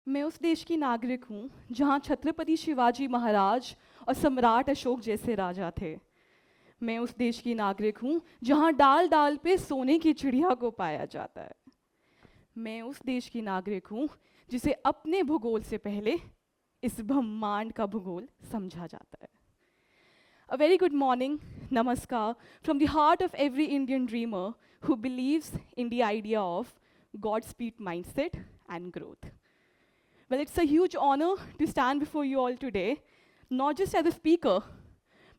मैं उस देश की नागरिक हूँ जहाँ छत्रपति शिवाजी महाराज और सम्राट अशोक जैसे राजा थे। मैं उस देश की नागरिक हूँ जहाँ डाल डाल पे सोने की चिड़िया को पाया जाता है। मैं उस देश की नागरिक हूँ जिसे अपने भूगोल से पहले इस ब्रह्मांड का भूगोल समझा जाता है। A very good morning, namaskar, from the heart of every Indian dreamer who believes in the idea of Godspeed mindset and growth. Well, it's a huge honor to stand before you all today, not just as a speaker,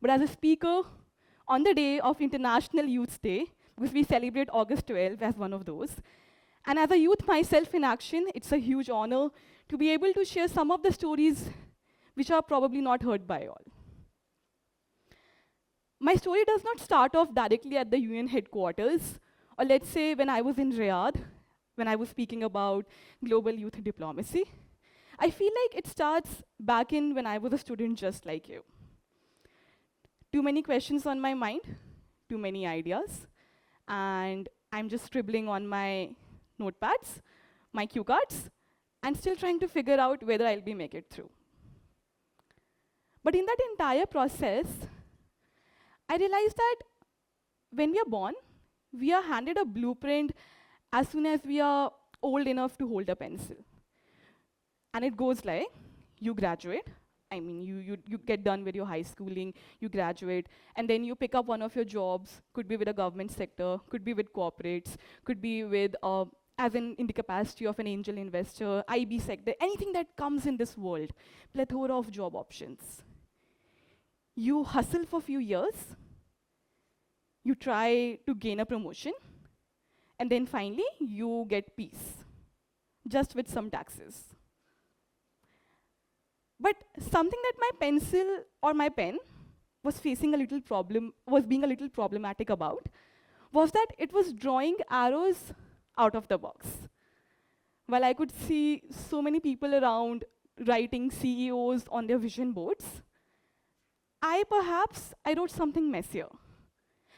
but as a speaker on the day of International Youth Day, because we celebrate August 12th as one of those. And as a youth myself in action, it's a huge honor to be able to share some of the stories which are probably not heard by all. My story does not start off directly at the UN headquarters, or let's say when I was in Riyadh, when I was speaking about global youth diplomacy. I feel like it starts back in when I was a student just like you. Too many questions on my mind, too many ideas, and I'm just scribbling on my notepads, my cue cards, and still trying to figure out whether I'll make it through. But in that entire process, I realized that when we are born, we are handed a blueprint as soon as we are old enough to hold a pencil. And it goes like, you graduate, you get done with your high schooling, you graduate, and then you pick up one of your jobs, could be with a government sector, could be with corporates, could be with, in the capacity of an angel investor, IB sector, anything that comes in this world, plethora of job options. You hustle for a few years, you try to gain a promotion, and then finally you get peace, just with some taxes. But something that my pencil or my pen was facing a little problem, was being a little problematic about, was that it was drawing arrows out of the box. While I could see so many people around writing CEOs on their vision boards, I wrote something messier.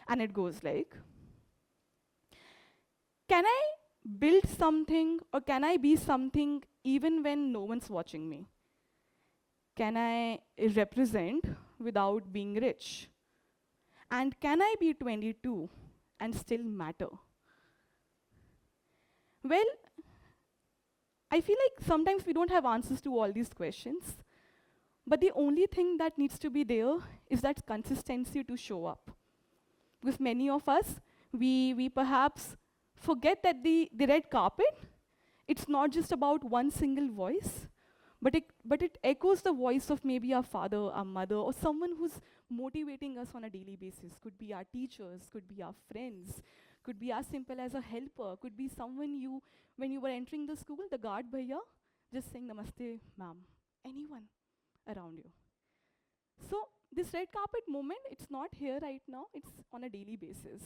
And it goes like, can I build something or can I be something even when no one's watching me? Can I represent without being rich? And can I be 22 and still matter? Well, I feel like sometimes we don't have answers to all these questions, but the only thing that needs to be there is that consistency to show up. Because many of us, we perhaps forget that the red carpet, it's not just about one single voice, but it echoes the voice of maybe our father, our mother, or someone who's motivating us on a daily basis. Could be our teachers, could be our friends, could be as simple as a helper, could be someone when you were entering the school, the guard bhaiya, just saying namaste, ma'am, anyone around you. So this red carpet moment, it's not here right now, it's on a daily basis.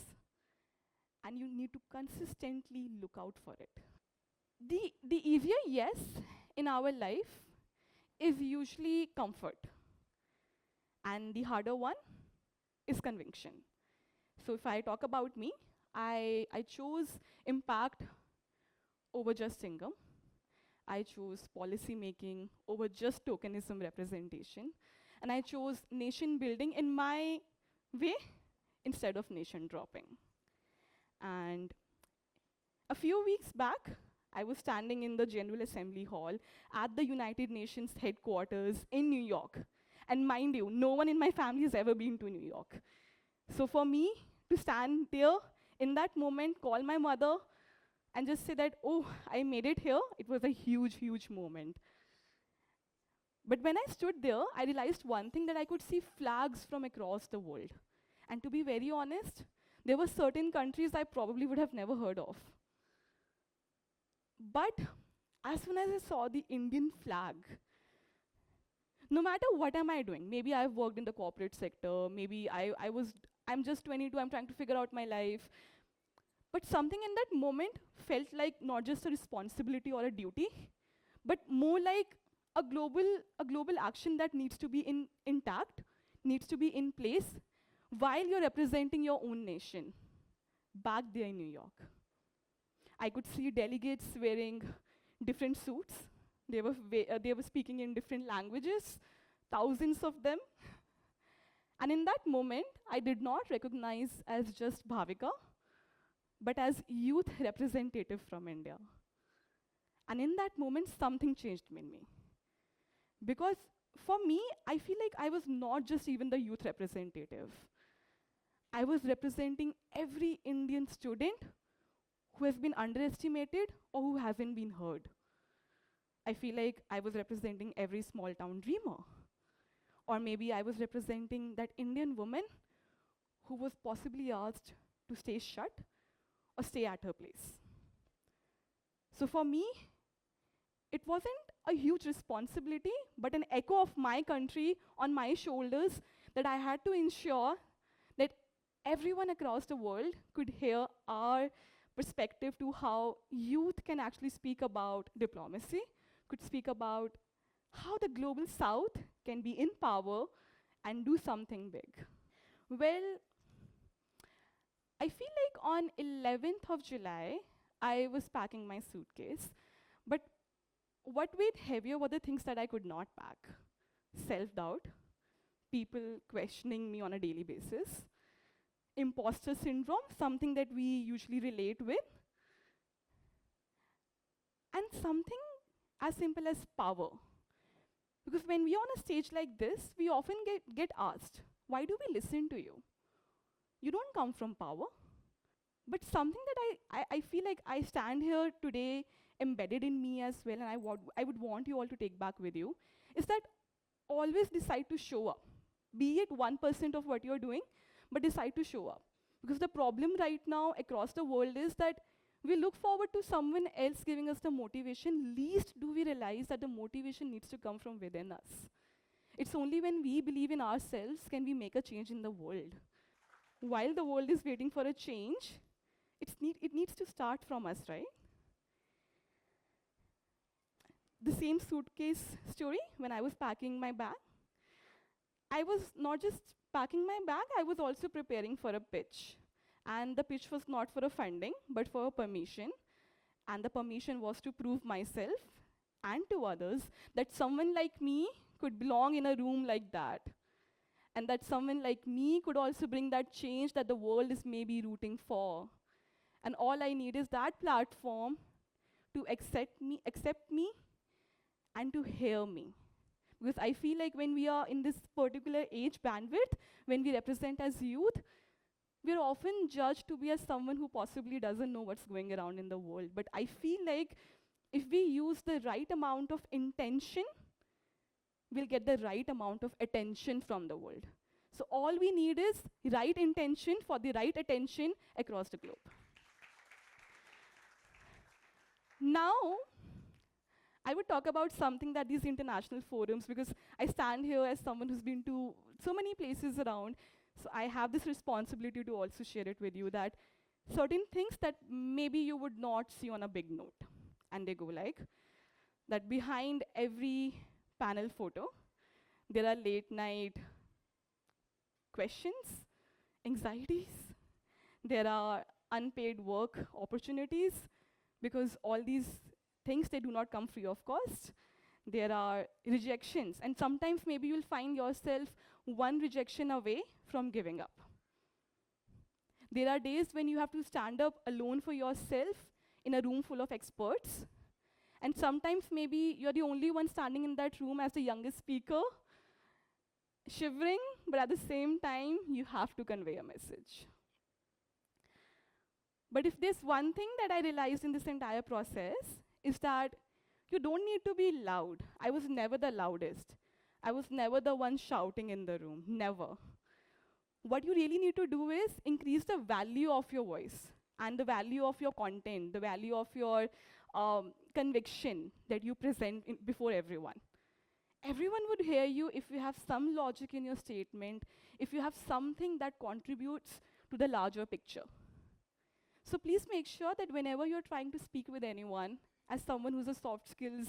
And you need to consistently look out for it. The easier yes in our life is usually comfort. And the harder one is conviction. So if I talk about me, I chose impact over just income. I chose policy making over just tokenism representation. And I chose nation building in my way instead of nation dropping. And a few weeks back, I was standing in the General Assembly Hall at the United Nations headquarters in New York. And mind you, no one in my family has ever been to New York. So for me to stand there in that moment, call my mother, and just say that, oh, I made it here, it was a huge, huge moment. But when I stood there, I realized one thing, that I could see flags from across the world. And to be very honest, there were certain countries I probably would have never heard of. But as soon as I saw the Indian flag, no matter what am I doing, maybe I've worked in the corporate sector, maybe I'm just 22, I'm trying to figure out my life, but something in that moment felt like not just a responsibility or a duty, but more like a global action that needs to be intact, needs to be in place while you're representing your own nation back there in New York. I could see delegates wearing different suits, They were speaking in different languages, thousands of them. And in that moment, I did not recognize as just Bhavika, but as youth representative from India. And in that moment, something changed in me. Because for me, I feel like I was not just even the youth representative. I was representing every Indian student who has been underestimated or who hasn't been heard. I feel like I was representing every small town dreamer. Or maybe I was representing that Indian woman who was possibly asked to stay shut or stay at her place. So for me, it wasn't a huge responsibility, but an echo of my country on my shoulders that I had to ensure that everyone across the world could hear our perspective to how youth can actually speak about diplomacy, could speak about how the global south can be in power and do something big. Well, I feel like on 11th of July, I was packing my suitcase, but what weighed heavier were the things that I could not pack. Self-doubt, people questioning me on a daily basis, imposter syndrome, something that we usually relate with, and something as simple as power. Because when we are on a stage like this, we often get asked, why do we listen to you? You don't come from power. But something that I feel like I stand here today embedded in me as well, and I would want you all to take back with you, is that always decide to show up. Be it 1% of what you're doing, but decide to show up. Because the problem right now across the world is that we look forward to someone else giving us the motivation, least do we realize that the motivation needs to come from within us. It's only when we believe in ourselves can we make a change in the world. While the world is waiting for a change, it needs to start from us, right? The same suitcase story, when I was packing my bag, I was not just packing my bag, I was also preparing for a pitch. And the pitch was not for a funding, but for a permission. And the permission was to prove myself and to others that someone like me could belong in a room like that. And that someone like me could also bring that change that the world is maybe rooting for. And all I need is that platform to accept me, and to hear me. Because I feel like when we are in this particular age bandwidth, when we represent as youth, we're often judged to be as someone who possibly doesn't know what's going around in the world. But I feel like if we use the right amount of intention, we'll get the right amount of attention from the world. So all we need is right intention for the right attention across the globe. Now, I would talk about something that these international forums, because I stand here as someone who's been to so many places around, so I have this responsibility to also share it with you, that certain things that maybe you would not see on a big note. And they go like, that behind every panel photo, there are late night questions, anxieties, there are unpaid work opportunities, because all these things, they do not come free of cost. There are rejections, and sometimes maybe you'll find yourself one rejection away from giving up. There are days when you have to stand up alone for yourself in a room full of experts, and sometimes maybe you're the only one standing in that room as the youngest speaker, shivering, but at the same time, you have to convey a message. But if there's one thing that I realized in this entire process, is that you don't need to be loud. I was never the loudest. I was never the one shouting in the room, never. What you really need to do is increase the value of your voice and the value of your content, the value of your conviction that you present before everyone. Everyone would hear you if you have some logic in your statement, if you have something that contributes to the larger picture. So please make sure that whenever you're trying to speak with anyone, as someone who's a soft skills,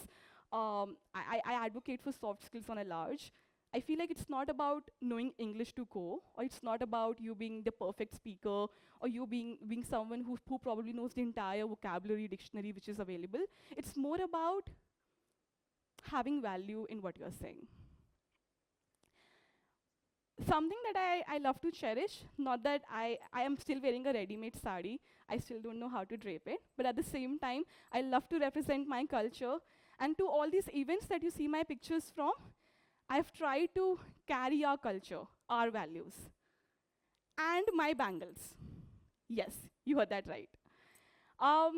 I advocate for soft skills on a large. I feel like it's not about knowing English to go, or it's not about you being the perfect speaker, or you being someone who probably knows the entire vocabulary dictionary which is available. It's more about having value in what you're saying. Something that I love to cherish, not that I am still wearing a ready-made sari, I still don't know how to drape it, but at the same time, I love to represent my culture. And to all these events that you see my pictures from, I've tried to carry our culture, our values, and my bangles. Yes, you heard that right. I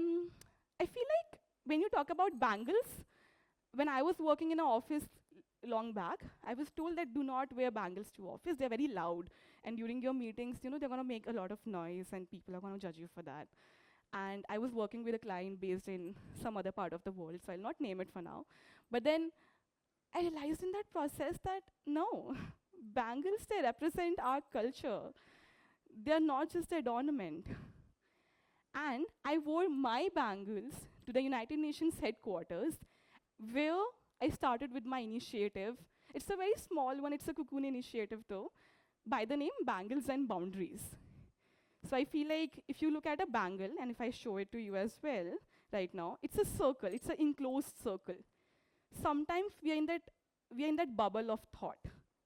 feel like when you talk about bangles, when I was working in an office long back, I was told that do not wear bangles to office. They're very loud. And during your meetings, they're going to make a lot of noise and people are going to judge you for that. And I was working with a client based in some other part of the world, so I'll not name it for now. But then I realized in that process that no, bangles, they represent our culture. They're not just adornment. And I wore my bangles to the United Nations headquarters, where I started with my initiative. It's a very small one, it's a cocoon initiative though, by the name Bangles and Boundaries. So I feel like if you look at a bangle, and if I show it to you as well right now, it's a circle, it's an enclosed circle. Sometimes we are in that bubble of thought,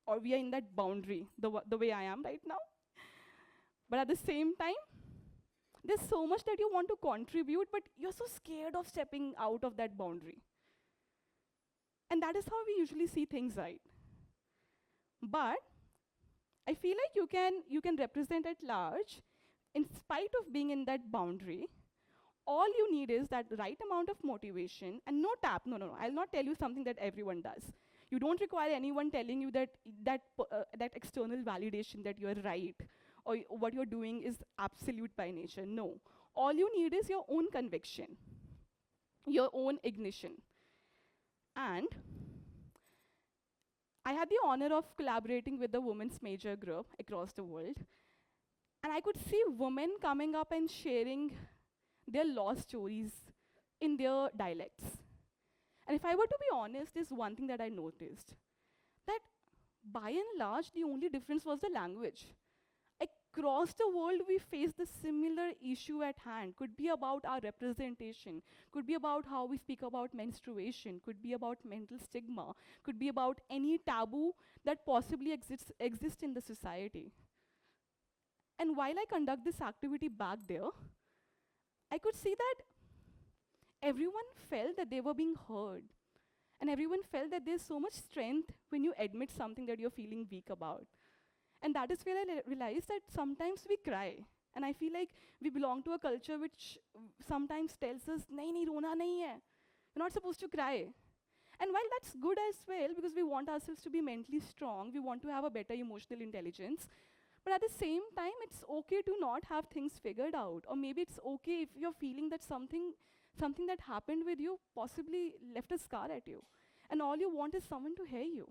or we are in that boundary, the way I am right now. But at the same time, there's so much that you want to contribute, but you're so scared of stepping out of that boundary. And that is how we usually see things, right? But I feel like you can represent at large, in spite of being in that boundary. All you need is that right amount of motivation and no tap. No. I'll not tell you something that everyone does. You don't require anyone telling you that that external validation that you're right or what you're doing is absolute by nature. No. All you need is your own conviction, your own ignition. And I had the honor of collaborating with the women's major group across the world. And I could see women coming up and sharing their lost stories in their dialects. And if I were to be honest, there's one thing that I noticed, that by and large, the only difference was the language. Across the world, we face the similar issue at hand. Could be about our representation, could be about how we speak about menstruation, could be about mental stigma, could be about any taboo that possibly exists in the society. And while I conduct this activity back there, I could see that everyone felt that they were being heard. And everyone felt that there's so much strength when you admit something that you're feeling weak about. And that is where I realized that sometimes we cry. And I feel like we belong to a culture which sometimes tells us, nahi, rona nahi hai. You're not supposed to cry. And while that's good as well, because we want ourselves to be mentally strong, we want to have a better emotional intelligence, but at the same time, it's okay to not have things figured out. Or maybe it's okay if you're feeling that something that happened with you possibly left a scar at you. And all you want is someone to hear you.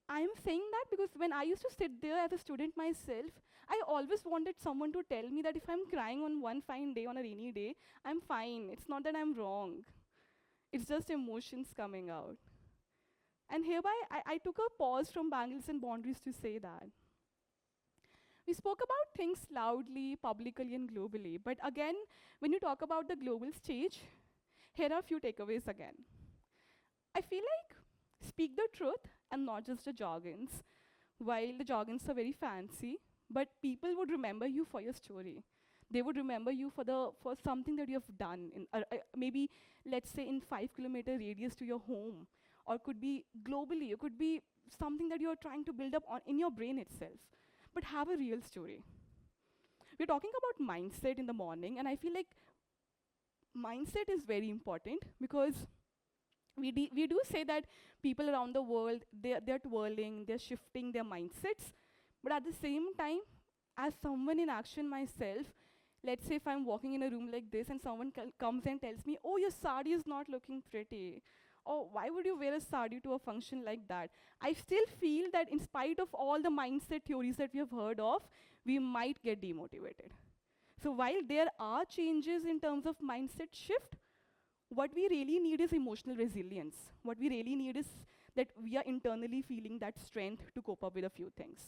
I'm saying that because when I used to sit there as a student myself, I always wanted someone to tell me that if I'm crying on one fine day, on a rainy day, I'm fine. It's not that I'm wrong. It's just emotions coming out. And hereby, I took a pause from Bangles and Boundaries to say that. We spoke about things loudly, publicly, and globally. But again, when you talk about the global stage, here are a few takeaways again. I feel like speak the truth and not just the jargons. While the jargons are very fancy, but people would remember you for your story. They would remember you for something that you have done. Maybe, let's say, in 5-kilometer radius to your home, or could be globally. It could be something that you're trying to build up in your brain itself. But have a real story. We're talking about mindset in the morning, and I feel like mindset is very important because we do say that people around the world, they're twirling, they're shifting their mindsets, but at the same time, as someone in action myself, let's say if I'm walking in a room like this and someone comes and tells me, oh, your sari is not looking pretty, or why would you wear a sari to a function like that? I still feel that in spite of all the mindset theories that we have heard of, we might get demotivated. So while there are changes in terms of mindset shift, what we really need is emotional resilience. What we really need is that we are internally feeling that strength to cope up with a few things.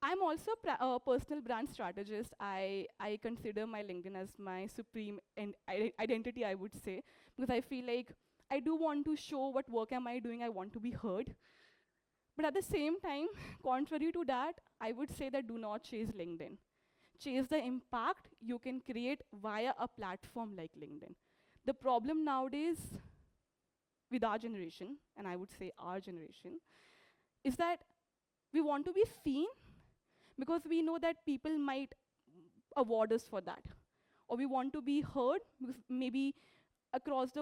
I'm also a personal brand strategist. I consider my LinkedIn as my supreme identity, I would say, because I feel like I do want to show what work am I doing, I want to be heard. But at the same time, contrary to that, I would say that do not chase LinkedIn. Chase the impact you can create via a platform like LinkedIn. The problem nowadays with our generation, and I would say our generation, is that we want to be seen because we know that people might award us for that. Or we want to be heard because maybe across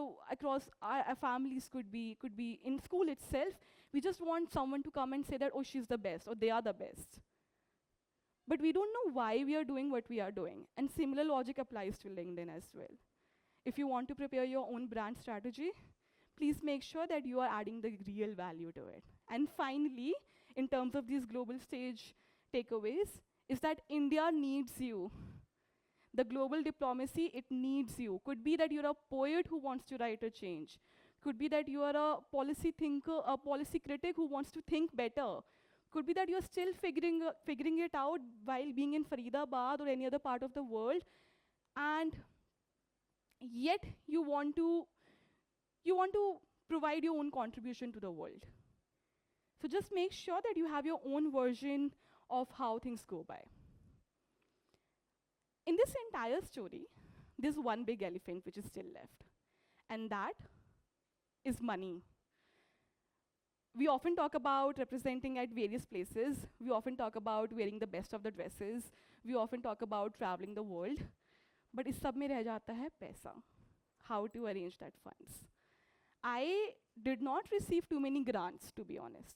our families could be in school itself. We just want someone to come and say that, oh, she's the best, or they are the best. But we don't know why we are doing what we are doing. And similar logic applies to LinkedIn as well. If you want to prepare your own brand strategy, please make sure that you are adding the real value to it. And finally, in terms of these global stage takeaways, is that India needs you. The global diplomacy, it needs you. Could be that you're a poet who wants to write a change. Could be that you are a policy thinker, a policy critic who wants to think better. Could be that you're still figuring it out while being in Faridabad or any other part of the world, and yet you want to provide your own contribution to the world. So just make sure that you have your own version of how things go by. In this entire story, there's one big elephant which is still left, and that is money. We often talk about representing at various places. We often talk about wearing the best of the dresses. We often talk about traveling the world. But इस सब में रह जाता है पैसा. How to arrange that funds. I did not receive too many grants, to be honest.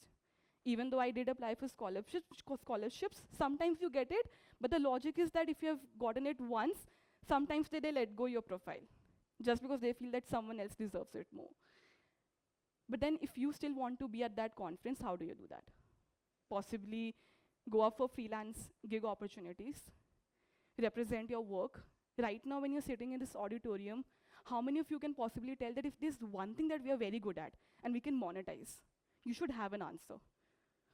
Even though I did apply for scholarships, sometimes you get it, but the logic is that if you have gotten it once, sometimes they let go your profile, just because they feel that someone else deserves it more. But then if you still want to be at that conference, how do you do that? Possibly go up for freelance gig opportunities, represent your work. Right now, when you're sitting in this auditorium, how many of you can possibly tell that if there's one thing that we are very good at and we can monetize, you should have an answer?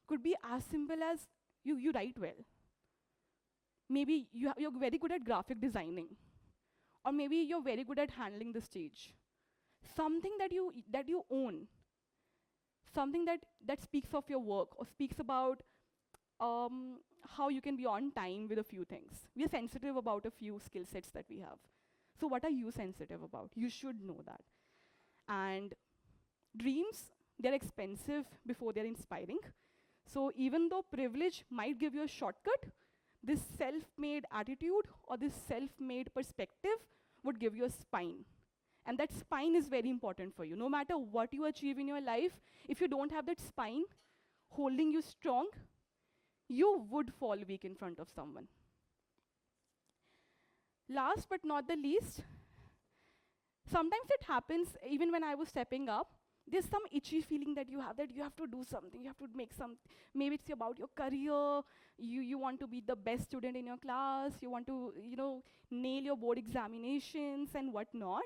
Could be as simple as you write well. Maybe you're very good at graphic designing. Or maybe you're very good at handling the stage. Something that you own. Something that speaks of your work or speaks about how you can be on time with a few things. We are sensitive about a few skill sets that we have. So what are you sensitive about? You should know that. And dreams, they're expensive before they're inspiring. So even though privilege might give you a shortcut, this self-made attitude or this self-made perspective would give you a spine. And that spine is very important for you. No matter what you achieve in your life, if you don't have that spine holding you strong, you would fall weak in front of someone. Last but not the least, sometimes it happens, even when I was stepping up, there's some itchy feeling that you have to do something, you have to make some, maybe it's about your career, you want to be the best student in your class, you want to nail your board examinations and whatnot.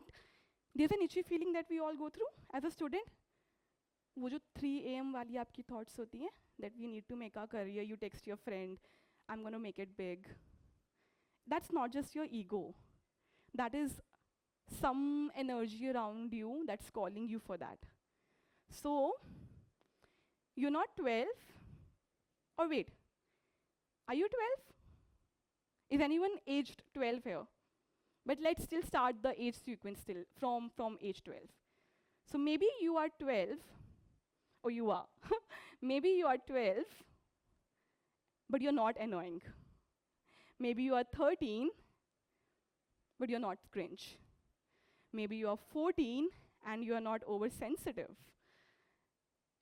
There's an itchy feeling that we all go through as a student. वो जो 3 AM वाली आपकी thoughts होती हैं, that we need to make our career, you text your friend, I'm going to make it big. That's not just your ego. That is some energy around you that's calling you for that. So, you're not 12, or wait, are you 12? Is anyone aged 12 here? But let's still start the age sequence still from age 12. So maybe you are 12, or you are. Maybe you are 12, but you're not annoying. Maybe you are 13, but you're not cringe. Maybe you are 14, and you are not oversensitive.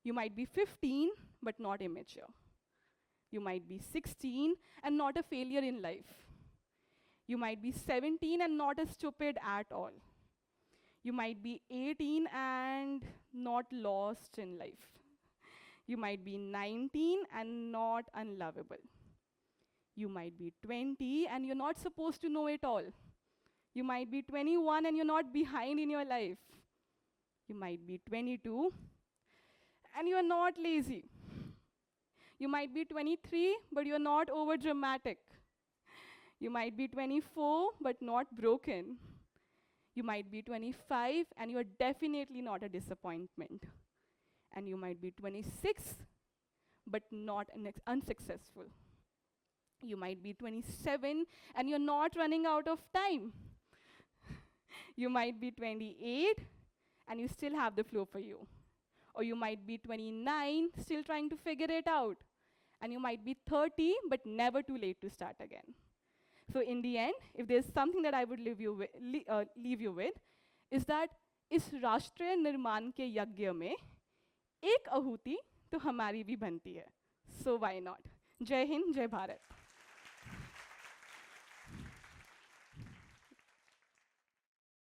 You might be 15, but not immature. You might be 16 and not a failure in life. You might be 17 and not a stupid at all. You might be 18 and not lost in life. You might be 19 and not unlovable. You might be 20 and you're not supposed to know it all. You might be 21 and you're not behind in your life. You might be 22 and you're not lazy. You might be 23, but you're not over dramatic. You might be 24, but not broken. You might be 25, and you're definitely not a disappointment. And you might be 26, but not unsuccessful. You might be 27, and you're not running out of time. You might be 28, and you still have the flow for you. Or you might be 29, still trying to figure it out. And you might be 30, but never too late to start again. So in the end, if there's something that I would leave you with, is that इस राष्ट्रीय निर्माण के यज्ञ में एक आहुति तो हमारी भी बनती है. So why not? जय हिंद, जय भारत.